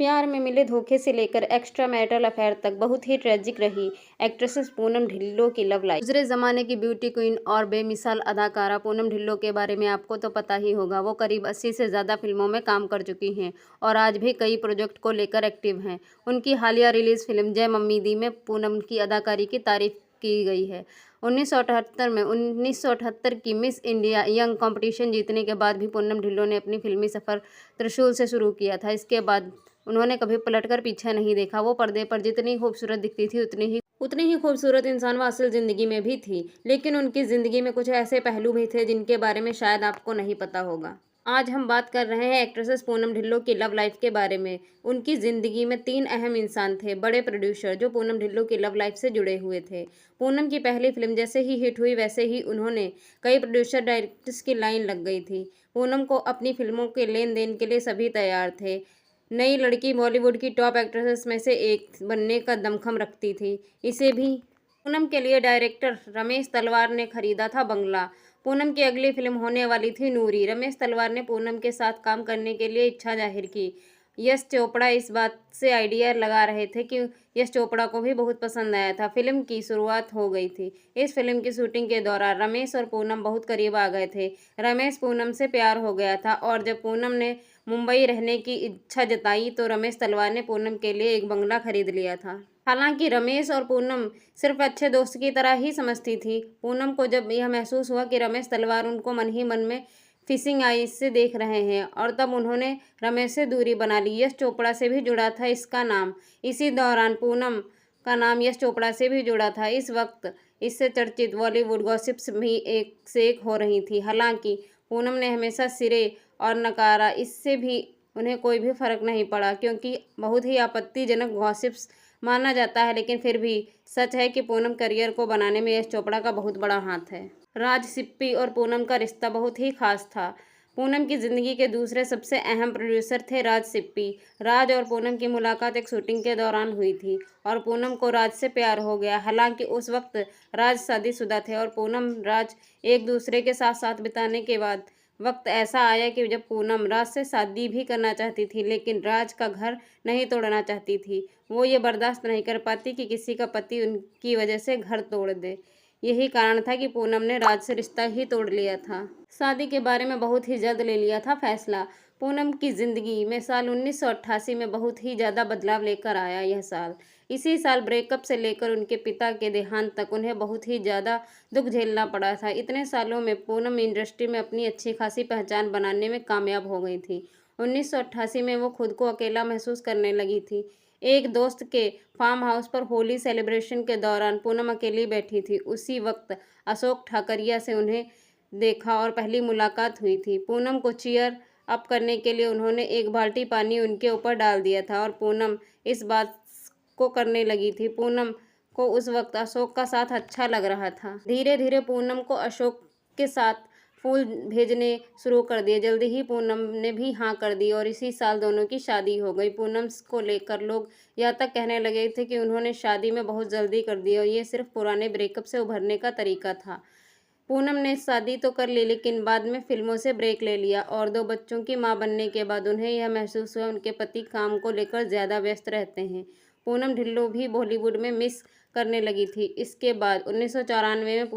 प्यार में मिले धोखे से लेकर एक्स्ट्रा मैरिटल अफेयर तक बहुत ही ट्रेजिक रही एक्ट्रेसेस पूनम ढिल्लों की लव लाइफ। दूसरे जमाने की ब्यूटी क्वीन और बेमिसाल अदाकारा पूनम ढिल्लों के बारे में आपको तो पता ही होगा। वो करीब 80 से ज़्यादा फिल्मों में काम कर चुकी हैं और आज भी कई प्रोजेक्ट को लेकर एक्टिव हैं। उनकी हालिया रिलीज फिल्म जय मम्मी दी में पूनम की अदाकारी की तारीफ की गई है। 1978 की मिस इंडिया यंग कंपटीशन जीतने के बाद भी पूनम ढिल्लों ने अपनी फिल्मी सफ़र त्रिशूल से शुरू किया था। इसके बाद उन्होंने कभी पलटकर पीछे नहीं देखा। वो पर्दे पर जितनी खूबसूरत दिखती थी उतनी ही खूबसूरत इंसान वो असल ज़िंदगी में भी थी। लेकिन उनकी ज़िंदगी में कुछ ऐसे पहलू भी थे जिनके बारे में शायद आपको नहीं पता होगा। आज हम बात कर रहे हैं एक्ट्रेसेस पूनम ढिल्लों की लव लाइफ के बारे में। उनकी ज़िंदगी में 3 अहम इंसान थे, बड़े प्रोड्यूसर, जो पूनम ढिल्लों की लव लाइफ से जुड़े हुए थे। पूनम की पहली फिल्म जैसे ही हिट हुई वैसे ही उन्होंने कई प्रोड्यूसर डायरेक्टर्स की लाइन लग गई थी। पूनम को अपनी फिल्मों के लेन देन के लिए सभी तैयार थे। नई लड़की बॉलीवुड की टॉप एक्ट्रेसेस में से एक बनने का दमखम रखती थी। इसे भी पूनम के लिए डायरेक्टर रमेश तलवार ने खरीदा था बंगला। पूनम की अगली फिल्म होने वाली थी नूरी। रमेश तलवार ने पूनम के साथ काम करने के लिए इच्छा जाहिर की। यश चोपड़ा इस बात से आइडिया लगा रहे थे कि यश चोपड़ा को भी बहुत पसंद आया था। फिल्म की शुरुआत हो गई थी। इस फिल्म की शूटिंग के दौरान रमेश और पूनम बहुत करीब आ गए थे। रमेश पूनम से प्यार हो गया था और जब पूनम ने मुंबई रहने की इच्छा जताई तो रमेश तलवार ने पूनम के लिए एक बंगला खरीद लिया था। हालांकि रमेश और पूनम सिर्फ अच्छे दोस्त की तरह ही समझती थी। पूनम को जब यह महसूस हुआ कि रमेश तलवार उनको मन ही मन में फिशिंग आईज से देख रहे हैं और तब उन्होंने रमेश से दूरी बना ली। यश चोपड़ा से भी जुड़ा था इसका नाम। इसी दौरान पूनम का नाम यश चोपड़ा से भी जुड़ा था। इस वक्त इससे चर्चित बॉलीवुड गॉसिप्स भी एक से एक हो रही थी। हालांकि पूनम ने हमेशा सिरे और नकारा, इससे भी उन्हें कोई भी फर्क नहीं पड़ा क्योंकि बहुत ही आपत्तिजनक गॉसिप्स माना जाता है। लेकिन फिर भी सच है कि पूनम करियर को बनाने में यश चोपड़ा का बहुत बड़ा हाथ है। राज सिप्पी और पूनम का रिश्ता बहुत ही खास था। पूनम की ज़िंदगी के दूसरे सबसे अहम प्रोड्यूसर थे राज सिप्पी। राज और पूनम की मुलाकात एक शूटिंग के दौरान हुई थी और पूनम को राज से प्यार हो गया। हालांकि उस वक्त राज शादीशुदा थे और पूनम राज एक दूसरे के साथ साथ बिताने के बाद वक्त ऐसा आया कि जब पूनम राज से शादी भी करना चाहती थी लेकिन राज का घर नहीं तोड़ना चाहती थी। वो ये बर्दाश्त नहीं कर पाती कि किसी का पति उनकी वजह से घर तोड़ दे। यही कारण था कि पूनम ने राज से रिश्ता ही तोड़ लिया था। शादी के बारे में बहुत ही जल्द ले लिया था फैसला। पूनम की ज़िंदगी में साल 1988 में बहुत ही ज़्यादा बदलाव लेकर आया यह साल। इसी साल ब्रेकअप से लेकर उनके पिता के देहांत तक उन्हें बहुत ही ज़्यादा दुख झेलना पड़ा था। इतने सालों में पूनम इंडस्ट्री में अपनी अच्छी खासी पहचान बनाने में कामयाब हो गई थी। 1988 में वो खुद को अकेला महसूस करने लगी थी। एक दोस्त के फार्म हाउस पर होली सेलिब्रेशन के दौरान पूनम अकेली बैठी थी। उसी वक्त अशोक ठाकरिया से उन्हें देखा और पहली मुलाकात हुई थी। पूनम को चीयर अप करने के लिए उन्होंने एक बाल्टी पानी उनके ऊपर डाल दिया था और पूनम इस बात को करने लगी थी। पूनम को उस वक्त अशोक का साथ अच्छा लग रहा था। धीरे धीरे पूनम को अशोक के साथ फूल भेजने शुरू कर दिए। जल्दी ही पूनम ने भी हाँ कर दी और इसी साल दोनों की शादी हो गई। पूनम को लेकर लोग यह तक कहने लगे थे कि उन्होंने शादी में बहुत जल्दी कर दी और ये सिर्फ पुराने ब्रेकअप से उभरने का तरीका था। पूनम ने शादी तो कर ली लेकिन बाद में फिल्मों से ब्रेक ले लिया और 2 बच्चों की मां बनने के बाद उन्हें यह महसूस हुआ उनके पति काम को लेकर ज़्यादा व्यस्त रहते हैं। पूनम ढिल्लों भी बॉलीवुड में मिस करने लगी थी। इसके बाद 1994 में